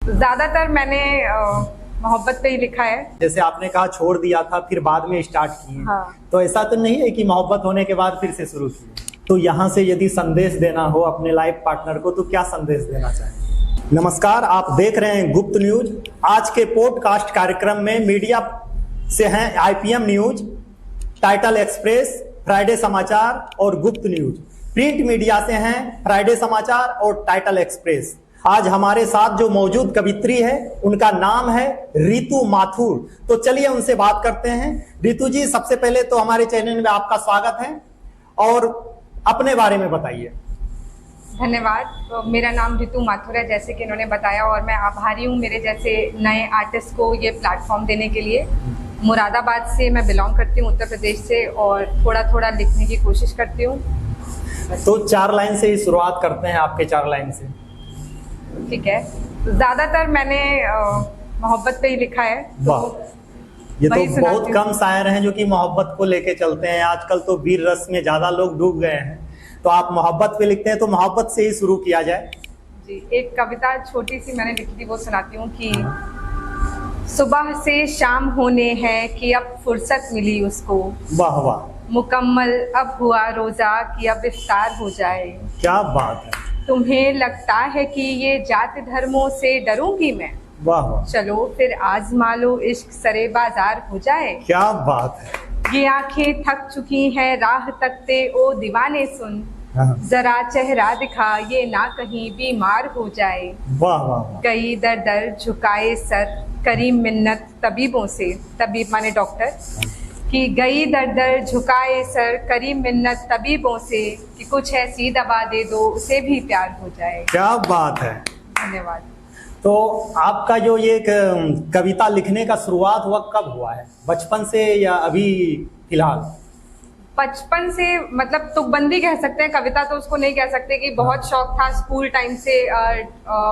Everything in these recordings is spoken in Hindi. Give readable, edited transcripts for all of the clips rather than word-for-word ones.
ज्यादातर मैंने मोहब्बत पे ही लिखा है। जैसे आपने कहा छोड़ दिया था फिर बाद में स्टार्ट किए। हाँ। तो ऐसा तो नहीं है कि मोहब्बत होने के बाद फिर से शुरू किए? तो यहाँ से यदि संदेश देना हो अपने लाइफ पार्टनर को तो क्या संदेश देना चाहेंगे? नमस्कार, आप देख रहे हैं गुप्त न्यूज। आज के पॉडकास्ट कार्यक्रम में मीडिया से हैं IPM news, title express, Friday समाचार और गुप्त न्यूज। प्रिंट मीडिया से हैं फ्राइडे समाचार और टाइटल एक्सप्रेस। आज हमारे साथ जो मौजूद कवित्री है उनका नाम है रितु माथुर। तो चलिए उनसे बात करते हैं। रितु जी, सबसे पहले तो हमारे चैनल में आपका स्वागत है और अपने बारे में बताइए। धन्यवाद। तो मेरा नाम रितु माथुर है, जैसे कि इन्होंने बताया, और मैं आभारी हूँ मेरे जैसे नए आर्टिस्ट को ये प्लेटफॉर्म देने के लिए। मुरादाबाद से मैं बिलोंग करती हूँ, उत्तर प्रदेश से, और थोड़ा थोड़ा लिखने की कोशिश करती हूँ। तो 4 लाइन से ही शुरुआत करते हैं, आपके 4 लाइन से। ठीक है। ज्यादातर मैंने मोहब्बत पे ही लिखा है। वाह, ये तो बहुत कम शायर हैं जो कि मोहब्बत को लेके चलते हैं। आजकल तो वीर रस में ज्यादा लोग डूब गए हैं, तो आप मोहब्बत पे लिखते हैं, तो मोहब्बत से ही शुरू किया जाए। जी, एक कविता छोटी सी मैंने लिखी थी, वो सुनाती हूँ कि सुबह से शाम होने हैं कि अब फुर्सत मिली उसको। वाह वाह, मुकम्मल अब हुआ रोजा कि अब इफ्तार हो जाए। क्या बात है। तुम्हें लगता है कि ये जाति धर्मों से डरूंगी मैं? वाह वाह, चलो फिर आजमा लो, इश्क सरे बाजार हो जाए। क्या बात है। ये आंखें थक चुकी हैं राह तकते ओ दीवाने सुन, हाँ। जरा चेहरा दिखा ये ना कहीं बीमार हो जाए। वाह वाह वाह। गई दर दर झुकाए सर करी मिन्नत तबीबों से, तबीब माने डॉक्टर, कि गई दर दर झुकाए सर करी मिन्नत तबीबों से कि कुछ ऐसी दवा दे दो उसे भी प्यार हो जाए। क्या बात है। धन्यवाद। तो आपका जो ये कविता लिखने का शुरुआत हुआ कब हुआ है? बचपन से या अभी फिलहाल? बचपन से, मतलब तुकबंदी कह सकते हैं, कविता तो उसको नहीं कह सकते कि बहुत शौक था स्कूल टाइम से।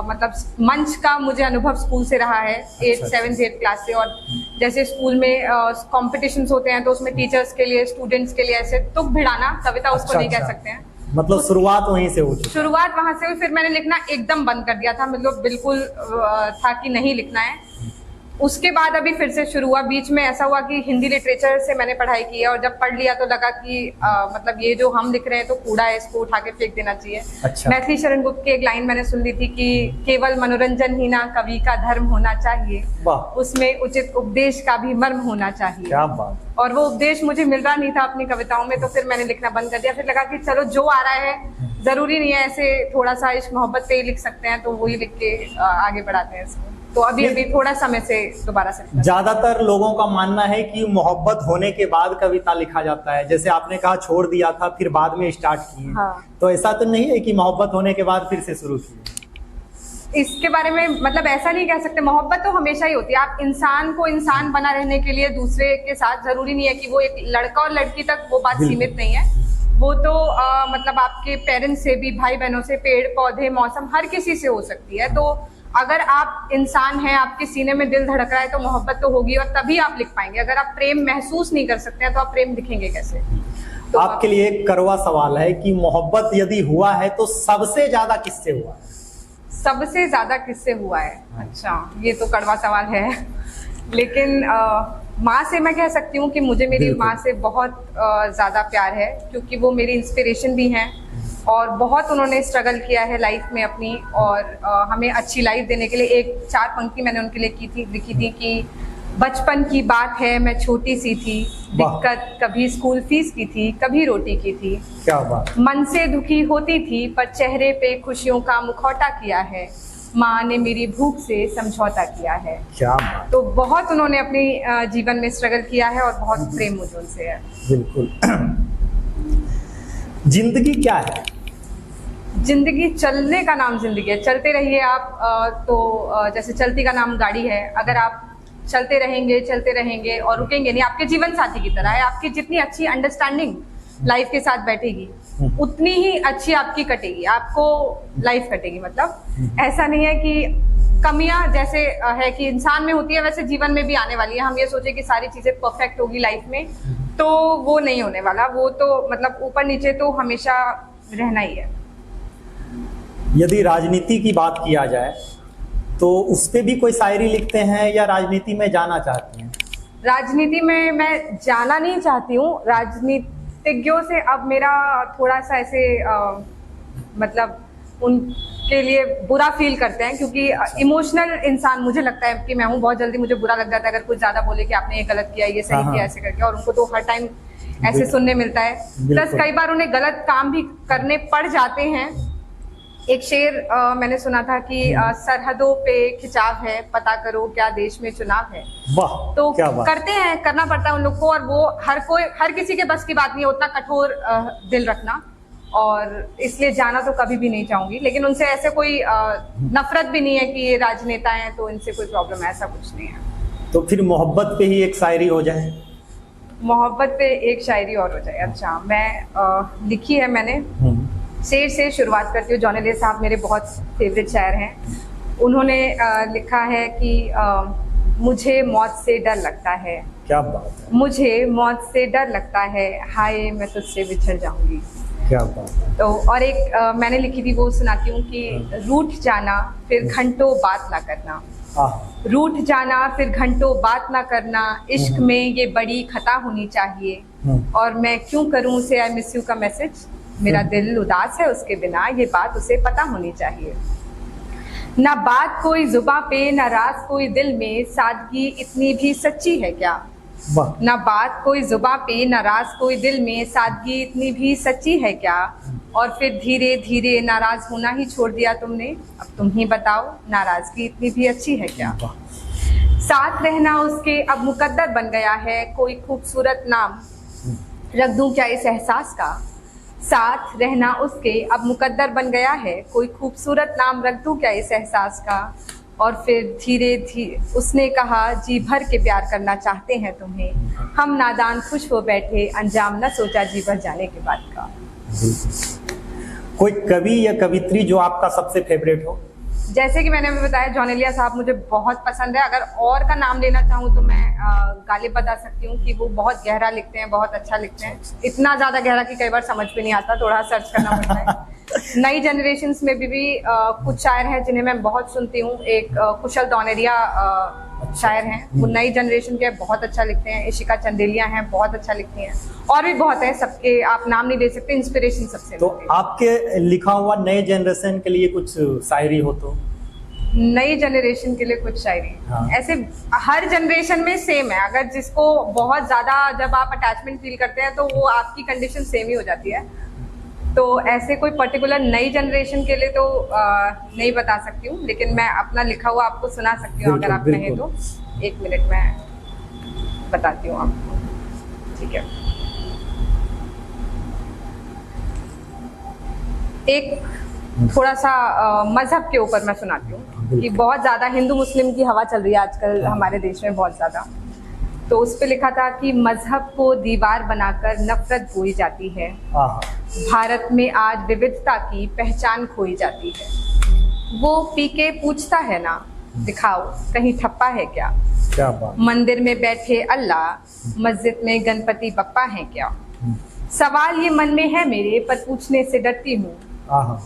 मतलब मंच का मुझे अनुभव स्कूल से रहा है, 8th 7th 8th क्लास से। और जैसे स्कूल में कॉम्पिटिशन्स होते हैं तो उसमें टीचर्स के लिए, स्टूडेंट्स के लिए ऐसे तुक भिड़ाना, कविता उसको नहीं कह सकते हैं। मतलब शुरुआत वहीं से हुई? शुरुआत वहां से हुई, फिर मैंने लिखना एकदम बंद कर दिया था। मतलब बिल्कुल था कि नहीं लिखना है। उसके बाद अभी फिर से शुरू हुआ। बीच में ऐसा हुआ कि हिंदी लिटरेचर से मैंने पढ़ाई की है, और जब पढ़ लिया तो लगा कि मतलब ये जो हम लिख रहे हैं तो कूड़ा है, इसको उठा के फेंक देना चाहिए। अच्छा। मैथिली शरण गुप्त की एक लाइन मैंने सुन ली थी कि केवल मनोरंजन ही ना कवि का धर्म होना चाहिए, उसमें उचित उपदेश का भी मर्म होना चाहिए। क्या बात। और वो उपदेश मुझे मिल रहा नहीं था अपनी कविताओं में, तो फिर मैंने लिखना बंद कर दिया। फिर लगा कि चलो जो आ रहा है, जरूरी नहीं है ऐसे थोड़ा सा इश्क मोहब्बत पे ही लिख सकते हैं, तो वही लिख के आगे बढ़ाते हैं इसको। तो अभी थोड़ा समय से दोबारा से। ज्यादातर लोगों का मानना है कि मोहब्बत होने के बाद कविता लिखा जाता है। जैसे आपने कहा छोड़ दिया था फिर बाद में स्टार्ट किए। हाँ। तो ऐसा तो नहीं है कि मोहब्बत होने के बाद फिर से शुरू किए? इसके बारे में मतलब ऐसा नहीं कह सकते। मोहब्बत तो हमेशा ही होती है। आप इंसान को इंसान बना रहने के लिए दूसरे के साथ, जरूरी नहीं है कि वो एक लड़का और लड़की तक वो बात सीमित नहीं है। वो तो मतलब आपके पेरेंट्स से भी, भाई बहनों से, पेड़ पौधे, मौसम, हर किसी से हो सकती है। तो अगर आप इंसान हैं, आपके सीने में दिल धड़क रहा है, तो मोहब्बत तो होगी, और तभी आप लिख पाएंगे। अगर आप प्रेम महसूस नहीं कर सकते हैं तो आप प्रेम लिखेंगे कैसे? तो आपके लिए एक कड़वा सवाल है कि मोहब्बत यदि हुआ है तो सबसे ज्यादा किससे हुआ है? सबसे ज्यादा किससे हुआ है? अच्छा, ये तो कड़वा सवाल है। लेकिन माँ से मैं कह सकती हूँ कि मुझे मेरी माँ से बहुत ज्यादा प्यार है, क्योंकि वो मेरी इंस्पिरेशन भी हैं और बहुत उन्होंने स्ट्रगल किया है लाइफ में अपनी, और हमें अच्छी लाइफ देने के लिए। एक 4 पंक्ति मैंने उनके लिए लिखी थी कि बचपन की बात है मैं छोटी सी थी, दिक्कत कभी स्कूल फीस की थी, कभी रोटी की थी। क्या बात। मन से दुखी होती थी पर चेहरे पे खुशियों का मुखौटा किया है, माँ ने मेरी भूख से समझौता किया है। क्या बात। तो बहुत उन्होंने अपनी जीवन में स्ट्रगल किया है और बहुत प्रेम मुझे उनसे है। बिल्कुल। जिंदगी क्या है? जिंदगी चलने का नाम जिंदगी है। चलते रहिए आप। तो जैसे चलती का नाम गाड़ी है। अगर आप चलते रहेंगे और रुकेंगे नहीं, आपके जीवन साथी की तरह है। आपकी जितनी अच्छी अंडरस्टैंडिंग लाइफ के साथ बैठेगी उतनी ही अच्छी आपकी कटेगी, आपको लाइफ कटेगी। मतलब ऐसा नहीं है कि कमियां जैसे है कि इंसान में होती है वैसे जीवन में भी आने वाली है। हम ये सोचे कि सारी चीजें परफेक्ट होगी लाइफ में, तो वो नहीं होने वाला। वो तो मतलब ऊपर नीचे तो हमेशा रहना ही है। यदि राजनीति की बात किया जाए तो उस पे भी कोई शायरी लिखते हैं या राजनीति में जाना चाहते हैं? राजनीति में मैं जाना नहीं चाहती हूँ। राजनीतिज्ञों से अब मेरा थोड़ा सा ऐसे मतलब उनके लिए बुरा फील करते हैं, क्योंकि इमोशनल इंसान मुझे लगता है कि मैं हूँ, बहुत जल्दी मुझे बुरा लग जाता है अगर कुछ ज्यादा बोले कि आपने ये गलत किया, ये सही किया, ऐसे करके, और उनको तो हर टाइम ऐसे सुनने मिलता है। प्लस कई बार उन्हें गलत काम भी करने पड़ जाते हैं। एक शेर मैंने सुना था कि सरहदों पे खिंचाव है, पता करो क्या देश में चुनाव है। वाह, तो क्या बात। करते हैं, करना पड़ता है उन लोग को, और वो हर किसी के बस की बात नहीं है उतना कठोर दिल रखना, और इसलिए जाना तो कभी भी नहीं चाहूंगी। लेकिन उनसे ऐसे कोई नफरत भी नहीं है कि ये राजनेता हैं तो इनसे कोई प्रॉब्लम है, ऐसा कुछ नहीं है। तो फिर मोहब्बत पे ही एक शायरी हो जाए। मोहब्बत पे एक शायरी और हो जाए। अच्छा, मैं लिखी है मैंने। शेर से शुरुआत करती हूँ। जॉन एलियट साहब मेरे बहुत फेवरेट शायर हैं। उन्होंने लिखा है कि मुझे मौत से डर लगता है। क्या बात है। मुझे मौत से डर लगता है, हाय मैं तुझसे बिछड़ जाऊंगी। क्या बात है। तो और एक मैंने लिखी थी, वो सुनाती हूँ कि रूठ जाना फिर घंटों बात ना करना। रूठ जाना फिर घंटों बात ना करना, इश्क में ये बड़ी खता होनी चाहिए। और मैं क्यों करूं उसे आई मिस यू का मैसेज, मेरा दिल उदास है उसके बिना, ये बात उसे पता होनी चाहिए। ना बात कोई जुबां पे, ना राज कोई दिल में, सादगी इतनी भी सच्ची है क्या। ना बात कोई जुबां पे, ना राज कोई दिल में, सादगी इतनी भी सच्ची है क्या। और फिर धीरे धीरे नाराज होना ही छोड़ दिया तुमने, अब तुम ही बताओ नाराजगी इतनी भी अच्छी है क्या। साथ रहना उसके अब मुकद्दर बन गया है, कोई खूबसूरत नाम रख दूं क्या इस एहसास का। साथ रहना उसके अब मुकद्दर बन गया है, कोई खूबसूरत नाम रख दूं क्या इस एहसास का। और फिर धीरे धीरे उसने कहा, जी भर के प्यार करना चाहते हैं तुम्हें, हम नादान खुश हो बैठे, अंजाम न सोचा जी भर जाने के बाद का। कोई कवि या कवित्री जो आपका सबसे फेवरेट हो? जैसे कि मैंने अभी बताया, जॉन एलियट साहब मुझे बहुत पसंद है। अगर और का नाम लेना चाहूँ तो मैं गालिब बता सकती हूँ कि वो बहुत गहरा लिखते हैं, बहुत अच्छा लिखते हैं। इतना ज्यादा गहरा कि कई बार समझ भी नहीं आता, थोड़ा सर्च करना पड़ता है। नई जनरेशन्स में भी कुछ शायर हैं जिन्हें मैं बहुत सुनती हूँ। एक कुशल दौनेरिया शायर हैं, वो नई जनरेशन के बहुत अच्छा लिखते हैं। इशिका चंदेलिया हैं, बहुत अच्छा लिखती हैं। और भी बहुत है, सबके आप नाम नहीं ले सकते, इंस्पिरेशन सबसे। तो आपके लिखा हुआ नए जनरेशन के लिए कुछ शायरी हो तो? नई जनरेशन के लिए कुछ शायरी? हाँ। ऐसे हर जनरेशन में सेम है। अगर जिसको बहुत ज्यादा जब आप अटैचमेंट फील करते हैं तो वो आपकी कंडीशन सेम ही हो जाती है। तो ऐसे कोई पर्टिकुलर नई जनरेशन के लिए तो नहीं बता सकती हूँ, लेकिन मैं अपना लिखा हुआ आपको सुना सकती हूँ अगर आप कहें तो। 1 मिनट में बताती हूँ आपको, ठीक है। एक थोड़ा सा मजहब के ऊपर मैं सुनाती हूँ कि बहुत ज्यादा हिंदू मुस्लिम की हवा चल रही है आजकल हमारे देश में बहुत ज्यादा। तो उस पे लिखा था कि मजहब को दीवार बनाकर नफरत बोई जाती है, भारत में आज विविधता की पहचान खोई जाती है। वो पी के पूछता है ना, दिखाओ कहीं ठप्पा है क्या। क्या बात। मंदिर में बैठे अल्लाह, मस्जिद में गणपति बप्पा है क्या। सवाल ये मन में है मेरे, पर पूछने से डरती हूँ,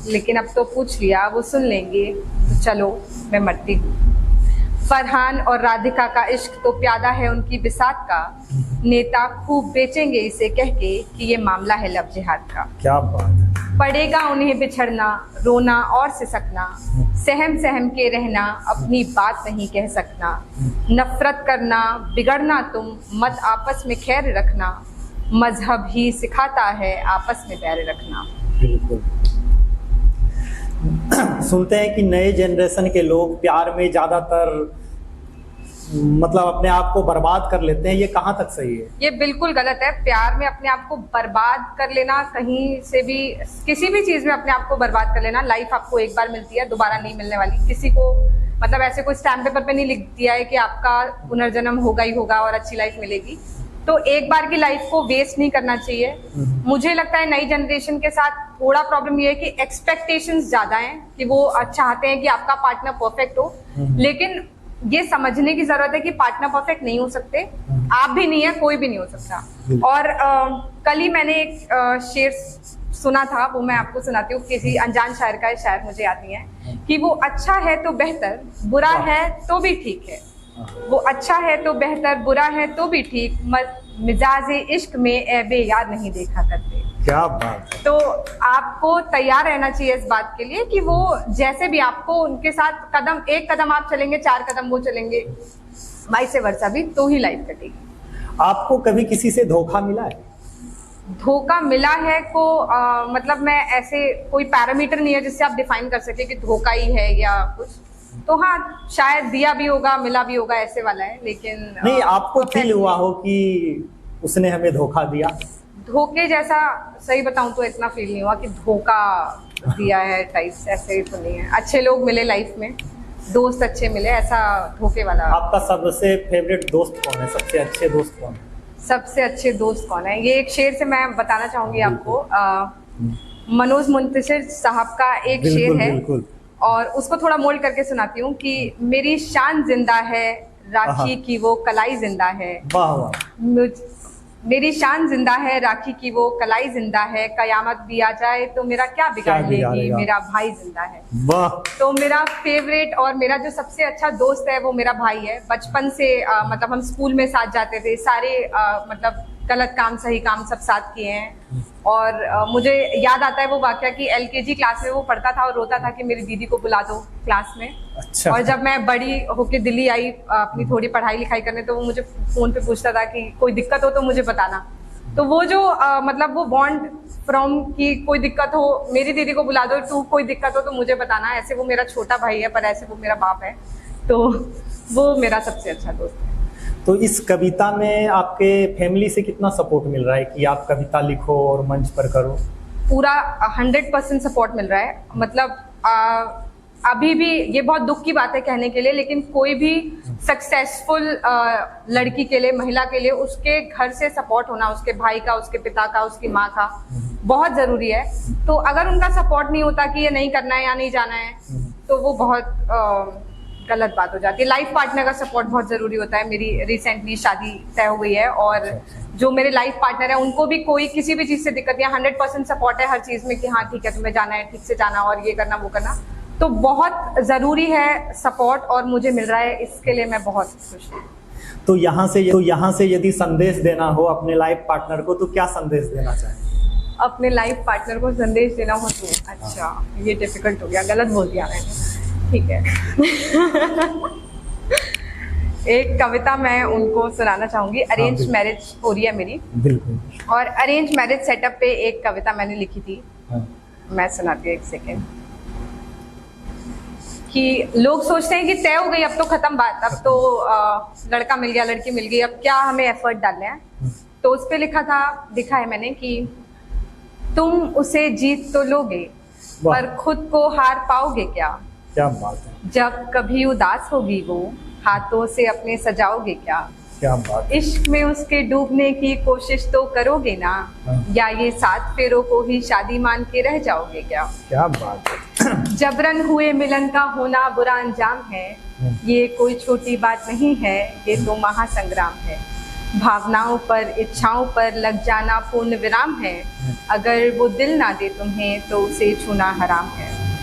लेकिन अब तो पूछ लिया वो सुन लेंगे, तो चलो मैं मरती हूँ। फरहान और राधिका का इश्क तो प्यादा है उनकी बिसात का, नेता खूब बेचेंगे इसे कह के कि ये मामला है लव जिहाद का। क्या बात है। पड़ेगा उन्हें बिछड़ना, रोना और सिसकना, सहम सहम के रहना, अपनी बात नहीं कह सकना। नफरत करना, बिगड़ना तुम, मत आपस में खैर रखना, मजहब ही सिखाता है आपस में बैर रखना। बिल्कुल। सुनते हैं कि नए जनरेशन के लोग प्यार में ज्यादातर मतलब अपने आप को बर्बाद कर लेते हैं, ये कहाँ तक सही है? ये बिल्कुल गलत है। प्यार में अपने आप को बर्बाद कर लेना, कहीं से भी किसी भी चीज में अपने आप को बर्बाद कर लेना, लाइफ आपको एक बार मिलती है, दोबारा नहीं मिलने वाली। किसी को मतलब ऐसे कोई स्टैम्प पेपर पे नहीं लिख दिया है कि आपका पुनर्जन्म होगा ही होगा और अच्छी लाइफ मिलेगी। तो एक बार की लाइफ को वेस्ट नहीं करना चाहिए। मुझे लगता है नई जनरेशन के साथ थोड़ा प्रॉब्लम ये है कि एक्सपेक्टेशंस ज्यादा हैं कि वो चाहते हैं कि आपका पार्टनर परफेक्ट हो, लेकिन ये समझने की जरूरत है कि पार्टनर परफेक्ट नहीं हो सकते, आप भी नहीं है, कोई भी नहीं हो सकता। और कल ही मैंने एक शेर सुना था वो मैं आपको सुनाती हूँ। किसी अनजान शायर का शायर मुझे याद नहीं है कि वो अच्छा है तो बेहतर, बुरा है तो भी ठीक है। वो अच्छा है तो बेहतर, बुरा है तो भी ठीक, मिजाज इश्क में ऐबे यार नहीं देखा करते। क्या बात है। तो आपको तैयार रहना चाहिए इस बात के लिए कि वो जैसे भी आपको उनके साथ एक कदम आप चलेंगे, 4 कदम वो चलेंगे, वाइस वर्सा भी, तो ही लाइफ कटेगी। आपको कभी किसी से धोखा मिला है? धोखा मिला है को मतलब मैं ऐसे कोई पैरामीटर नहीं है जिससे आप डिफाइन कर सके कि धोखा ही है या कुछ। तो हाँ, शायद दिया भी होगा, मिला भी होगा, ऐसे वाला है। लेकिन नहीं, आपको फील हुआ हो कि उसने हमें धोखा दिया? धोखे जैसा सही बताऊं तो इतना फील नहीं हुआ कि धोखा दिया है टाइप, ऐसे तो नहीं है। अच्छे लोग मिले लाइफ में, दोस्त अच्छे मिले, ऐसा धोखे वाला। आपका सबसे फेवरेट दोस्त कौन है? सबसे अच्छे दोस्त कौन है? सबसे अच्छे दोस्त कौन है, ये एक शेर से मैं बताना चाहूंगी आपको। मनोज मुंतशिर साहब का एक शेर है, बिल्कुल। और उसको थोड़ा मोल्ड करके सुनाती हूँ कि मेरी शान जिंदा है, राखी की वो कलाई जिंदा है। वाह वाह। मेरी शान जिंदा है, राखी की वो कलाई जिंदा है, कयामत भी आ जाए तो मेरा क्या बिगाड़ लेगी, मेरा भाई जिंदा है। वाह। तो मेरा फेवरेट और मेरा जो सबसे अच्छा दोस्त है वो मेरा भाई है। बचपन से मतलब हम स्कूल में साथ जाते थे, सारे मतलब गलत काम सही काम सब साथ किए हैं। और मुझे याद आता है वो वाकया कि LKG क्लास में वो पढ़ता था और रोता था कि मेरी दीदी को बुला दो क्लास में। अच्छा। और जब मैं बड़ी होके दिल्ली आई अपनी थोड़ी पढ़ाई लिखाई करने, तो वो मुझे फोन पे पूछता था कि कोई दिक्कत हो तो मुझे बताना। तो वो जो मतलब वो बॉन्ड फ्रॉम कि कोई दिक्कत हो मेरी दीदी को बुला दो, टू कोई दिक्कत हो तो मुझे बताना, ऐसे वो मेरा छोटा भाई है पर ऐसे वो मेरा बाप है। तो वो मेरा सबसे अच्छा दोस्त है। तो इस कविता में आपके फैमिली से कितना सपोर्ट मिल रहा है कि आप कविता लिखो और मंच पर करो? पूरा 100% सपोर्ट मिल रहा है। मतलब अभी भी ये बहुत दुख की बात है कहने के लिए, लेकिन कोई भी सक्सेसफुल लड़की के लिए, महिला के लिए, उसके घर से सपोर्ट होना, उसके भाई का, उसके पिता का, उसकी माँ का बहुत जरूरी है। तो अगर उनका सपोर्ट नहीं होता कि ये नहीं करना है या नहीं जाना है, तो वो बहुत गलत बात हो जाती है। लाइफ पार्टनर का सपोर्ट बहुत जरूरी होता है। मेरी रिसेंटली शादी तय हुई है और जो मेरे लाइफ पार्टनर है उनको भी कोई किसी भी चीज से दिक्कत नहीं, 100% सपोर्ट है हर चीज में कि हाँ ठीक है तुम्हें जाना है, ठीक से जाना और ये करना वो करना। तो बहुत जरूरी है सपोर्ट और मुझे मिल रहा है, इसके लिए मैं बहुत खुश हूँ। तो यहाँ से यदि संदेश देना हो अपने लाइफ पार्टनर को तो क्या संदेश देना चाहेंगे? अपने लाइफ पार्टनर को संदेश देना हो तो अच्छा, ये डिफिकल्ट हो गया, गलत बोल दिया मैंने, ठीक है। एक कविता मैं उनको सुनाना चाहूंगी। अरेंज मैरिज हो रही है मेरी, बिल्कुल, और अरेंज मैरिज सेटअप पे एक कविता मैंने लिखी थी। हाँ। मैं सुनाती हूँ, एक सेकेंड। कि लोग सोचते हैं कि तय हो गई, अब तो खत्म बात, अब तो लड़का मिल गया, लड़की मिल गई, अब क्या हमें एफर्ट डालने हैं। तो उस पे लिखा है मैंने कि तुम उसे जीत तो लोगे पर खुद को हार पाओगे क्या? क्या बात है। जब कभी उदास होगी वो हाथों से अपने सजाओगे क्या? क्या बात है। इश्क में उसके डूबने की कोशिश तो करोगे ना, या ये 7 फेरों को ही शादी मान के रह जाओगे क्या? क्या बात है। जबरन हुए मिलन का होना बुरा अंजाम है, ये कोई छोटी बात नहीं है, ये तो महासंग्राम है। भावनाओं पर, इच्छाओं पर लग जाना पूर्ण विराम है, अगर वो दिल ना दे तुम्हें तो उसे छूना हराम है।